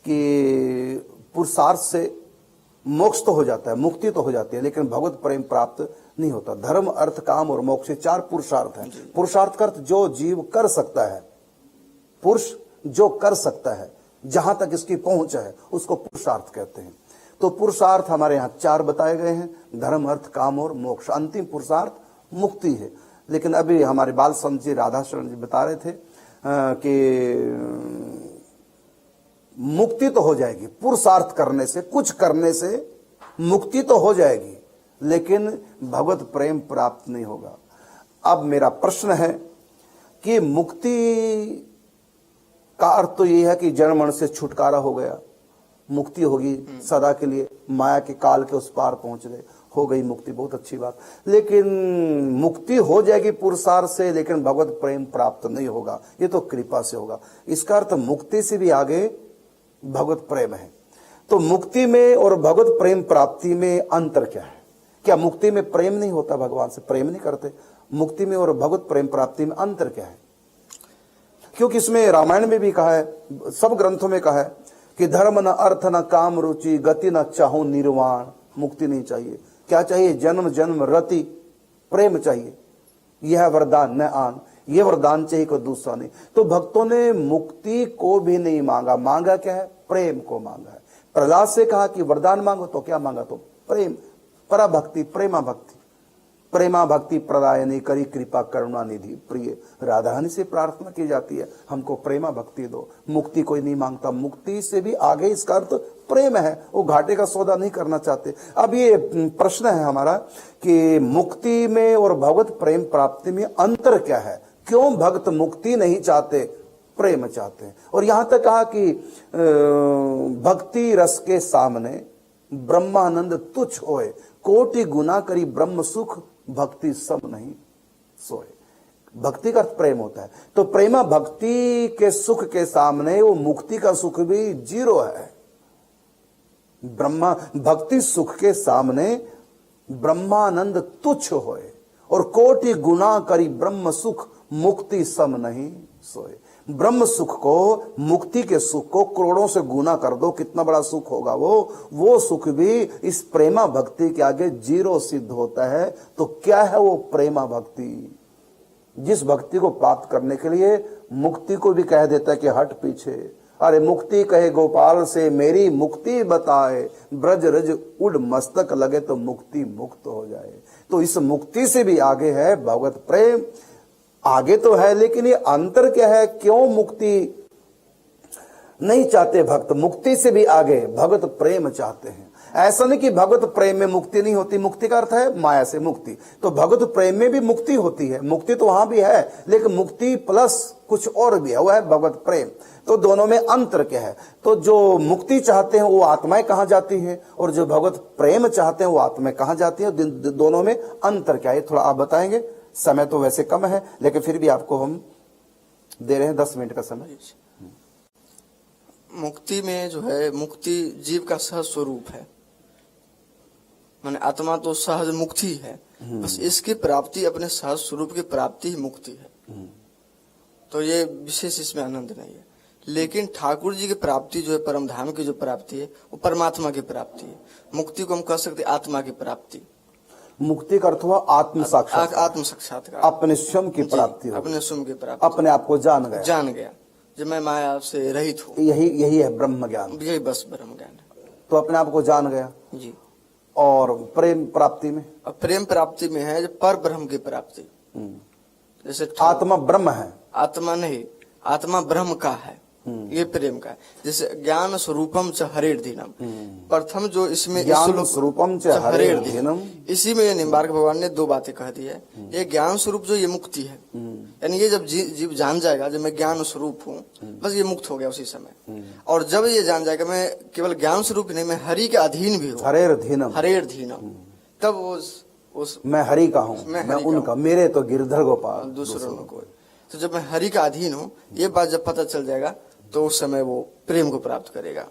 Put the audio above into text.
कि पुरुषार्थ से मोक्ष तो हो जाता है, मुक्ति तो हो जाती है, लेकिन भगवत प्रेम प्राप्त नहीं होता। धर्म, अर्थ, काम और मोक्ष, 4 पुरुषार्थ हैं। पुरुषार्थ का अर्थ जो जीव कर सकता है, पुरुष जो कर सकता है, जहां तक इसकी पहुंच है, उसको पुरुषार्थ कहते हैं। तो पुरुषार्थ हमारे यहाँ 4 बताए गए हैं, धर्म, अर्थ, काम और मोक्ष। अंतिम पुरुषार्थ मुक्ति है। लेकिन अभी हमारे बाल संत जी, राधा शरण जी बता रहे थे कि मुक्ति तो हो जाएगी, पुरुषार्थ करने से, कुछ करने से मुक्ति तो हो जाएगी, लेकिन भगवत प्रेम प्राप्त नहीं होगा। अब मेरा प्रश्न है कि मुक्ति का अर्थ तो ये है कि जन्म मरण से छुटकारा हो गया, मुक्ति होगी सदा के लिए, माया के काल के उस पार पहुंच गए, हो गई मुक्ति, बहुत अच्छी बात। लेकिन मुक्ति हो जाएगी पुरुषार्थ से, लेकिन भगवत प्रेम प्राप्त नहीं होगा, ये तो कृपा से होगा। इसका अर्थ मुक्ति से भी आगे भगवत प्रेम है। तो मुक्ति में और भगवत प्रेम प्राप्ति में अंतर क्या है? क्या मुक्ति में प्रेम नहीं होता, भगवान से प्रेम नहीं करते? मुक्ति में और भगवत प्रेम प्राप्ति में अंतर क्या है? क्योंकि इसमें रामायण में भी कहा है, सब ग्रंथों में कहा है कि धर्म न अर्थ न काम रुचि, गति न चाहो निर्वाण। मुक्ति नहीं चाहिए, क्या चाहिए? जन्म जन्म रति प्रेम चाहिए, यह वरदान न आन, ये वरदान चाहिए, कोई दूसरा नहीं। तो भक्तों ने मुक्ति को भी नहीं मांगा, मांगा क्या है? प्रेम को मांगा है। प्रहलाद से कहा कि वरदान मांगो, तो क्या मांगा? तो प्रेम, पराभक्ति, प्रेमा भक्ति। प्रेमा भक्ति प्रदायनी करी कृपा करुणा निधि प्रिय, राधारानी से प्रार्थना की जाती है, हमको प्रेमा भक्ति दो। मुक्ति कोई नहीं मांगता, मुक्ति से भी आगे इसका अर्थ प्रेम है, वो घाटे का सौदा नहीं करना चाहते। अब ये प्रश्न है हमारा कि मुक्ति में और भगवत प्रेम प्राप्ति में अंतर क्या है? क्यों भक्त मुक्ति नहीं चाहते, प्रेम चाहते हैं? और यहां तक कहा कि भक्ति रस के सामने ब्रह्मानंद तुच्छ होए, कोटि गुना करी ब्रह्म सुख, भक्ति सब नहीं सोए। भक्ति का अर्थ प्रेम होता है। तो प्रेमा भक्ति के सुख के सामने वो मुक्ति का सुख भी जीरो है। ब्रह्मा भक्ति सुख के सामने ब्रह्मानंद तुच्छ होए, और कोटि गुना करी ब्रह्म सुख, मुक्ति सम नहीं सोए। ब्रह्म सुख को, मुक्ति के सुख को करोड़ों से गुना कर दो, कितना बड़ा सुख होगा वो सुख भी इस प्रेमा भक्ति के आगे जीरो सिद्ध होता है। तो क्या है वो प्रेमा भक्ति? जिस भक्ति को प्राप्त करने के लिए मुक्ति को भी कह देता है कि हट पीछे। अरे मुक्ति कहे गोपाल से, मेरी मुक्ति बताए, ब्रज रज उड़ मस्तक लगे, तो मुक्ति मुक्त हो जाए। तो इस मुक्ति से भी आगे है भगवत प्रेम। आगे तो है, लेकिन ये अंतर क्या है? क्यों मुक्ति नहीं चाहते भक्त? मुक्ति से भी आगे भगवत प्रेम चाहते हैं। ऐसा नहीं कि भगवत प्रेम में मुक्ति नहीं होती, मुक्ति का अर्थ है माया से मुक्ति। तो भगवत प्रेम में भी मुक्ति होती है, मुक्ति तो वहां भी है, लेकिन मुक्ति प्लस कुछ और भी है, वो है भगवत प्रेम। तो दोनों में अंतर क्या है? तो जो मुक्ति चाहते हैं वो आत्माएं कहां जाती हैं, और जो भगवत प्रेम चाहते हैं वो आत्माएं कहां जाती हैं? दोनों में अंतर क्या है, थोड़ा आप बताएंगे? समय तो वैसे कम है, लेकिन फिर भी आपको हम दे रहे हैं 10 मिनट का समय। मुक्ति में जो है, मुक्ति जीव का सहज स्वरूप है, माने आत्मा तो सहज मुक्ति है, बस इसकी प्राप्ति, अपने सहज स्वरूप की प्राप्ति ही मुक्ति है। तो ये विशेष इसमें आनंद नहीं है। लेकिन ठाकुर जी की प्राप्ति जो है, परम धाम की जो प्राप्ति है, वो परमात्मा की प्राप्ति है। मुक्ति को हम कह सकते आत्मा की प्राप्ति। मुक्ति का अर्थ हुआ आत्म साक्षात्कार, आत्म साक्षात्कार, अपने स्वयं की प्राप्ति, अपने स्वयं की प्राप्ति, अपने आप को जान गया जब मैं माया से रहित हूँ। यही है ब्रह्म ज्ञान, यही बस ब्रह्म ज्ञान है। तो अपने आप को जान गया जी। और प्रेम प्राप्ति में, प्रेम प्राप्ति में है पर ब्रह्म की प्राप्ति। जैसे आत्मा ब्रह्म है, आत्मा नहीं, आत्मा ब्रह्म का है, ये प्रेम का है। जैसे ज्ञान स्वरूपम च हरेर धीनम, प्रथम जो इसमें ज्ञान स्वरूपम च हरेर धीनम, इसी में निम्बार्क भगवान ने 2 बातें कह दी है। ये ज्ञान स्वरूप जो ये मुक्ति है, यानी ये जब जीव जान जाएगा जब मैं ज्ञान स्वरूप हूँ, बस ये मुक्त हो गया उसी समय। और जब ये जान जाएगा मैं केवल ज्ञान स्वरूप नहीं, मैं हरि के अधीन भी हूँ, हरेर धीनम, तब उस मैं हरि का हूँ, मैं उनका, मेरे तो गिरधर गोपाल, दूसरों को। तो जब मैं हरि का अधीन हूँ, ये बात जब पता चल जाएगा, तो उस समय वो प्रेम को प्राप्त करेगा।